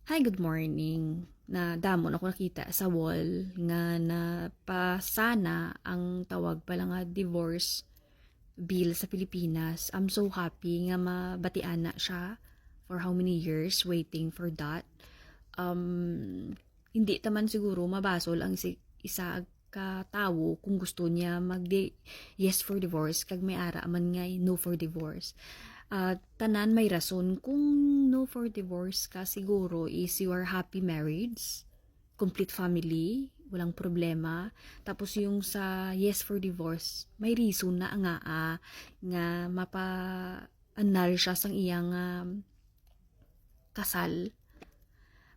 Hi, good morning. Na damo na ko nakita sa wall nga na pasana ang tawag pala nga divorce bill sa Pilipinas. I'm so happy nga mabatian na siya for how many years waiting for that. Hindi taman siguro mabasol ang isa ka tawo kung gusto niya yes for divorce kag may ara man nga no for divorce. Tanan may rason kung no for divorce ka siguro is you are happy marriage, complete family, walang problema. Tapos yung sa yes for divorce, may reason na nga mapa-annul siya sang iyang kasal.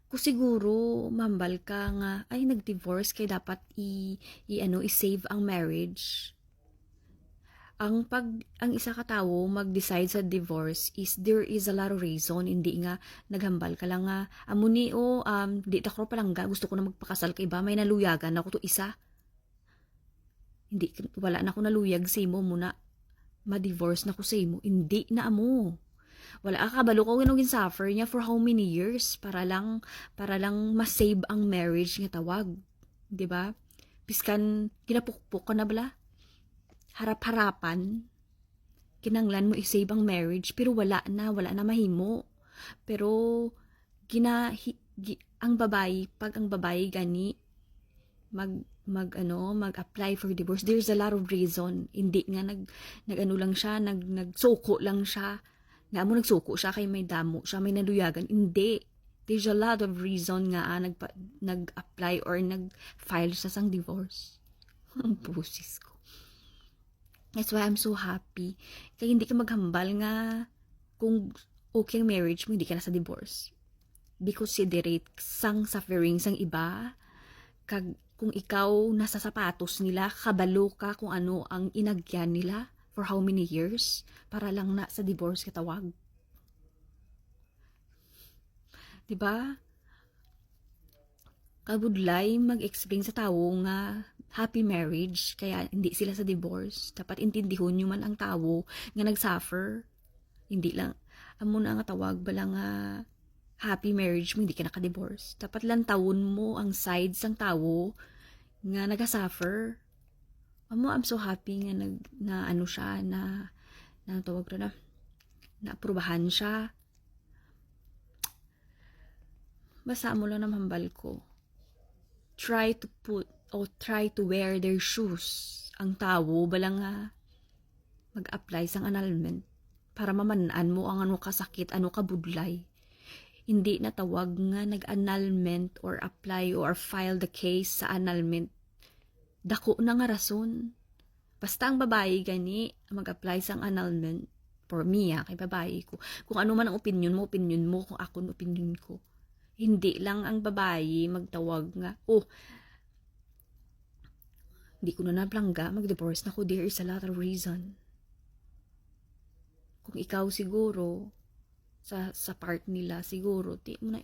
Kung siguro mambal ka nga ay nag-divorce kay dapat i-save ang marriage. Ang isa ka tawo mag-decide sa divorce is there is a lot of reason, hindi nga naghambal ka lang nga amo ni di ta ko palangga, gusto ko na magpakasal kay ba may naluyagan ako to isa, hindi wala na ako naluyag sa imo muna ma-divorce na ko sa imo, hindi na amo. Wala ka kabalo ko ginugin suffer niya for how many years para lang ma-save ang marriage nga tawag, di ba? Piskan kinapukpok ka na bala, harap-harapan kinanglan mo i-save ang marriage pero wala na mahimo. Pero ang babae, pag ang babae gani mag-apply for divorce, there's a lot of reason. Hindi nga nag-ano lang siya, nagsuko lang siya. Nga mo nagsuko siya kay may damo siya, may naluyagan. Hindi. There's a lot of reason nga nag-apply or nag-file siya sang divorce. Ang pusis ko. That's why I'm so happy. Kaya hindi ka maghambal nga kung okay ang marriage mo, hindi ka na sa divorce. Because considerate sang suffering sang iba. Kung ikaw nasa sapatos nila, kabalo ka kung ano ang inagyan nila for how many years para lang na sa divorce katawag. Diba? Kabudlay mag-explain sa tao nga happy marriage, kaya hindi sila sa divorce. Dapat intindihon nyo man ang tao nga nag-suffer. Hindi lang, amo na nga tawag bala nga happy marriage mo, hindi ka naka-divorce. Dapat lang tawon mo ang sides ng tao nga nag-suffer. Amo, I'm so happy nga na ano siya, na tawag na aprubahan siya. Basta mo lang ng hambal ko. Try to wear their shoes ang tawo balang mag-apply sang annulment para mamanaan mo ang ano kasakit, ano kabudlay. Hindi na tawag nga nag-annulment or apply or file the case sa annulment. Dako na nga rason. Basta ang babae gani mag-apply sang annulment, for me kay babae ko. Kung ano man ang opinion mo, kung ako ang opinion ko. Hindi lang ang babae magtawag nga, hindi ko na naplangga, mag-divorce na ko, there is a lot of reason. Kung ikaw siguro, sa part nila, siguro, di mo na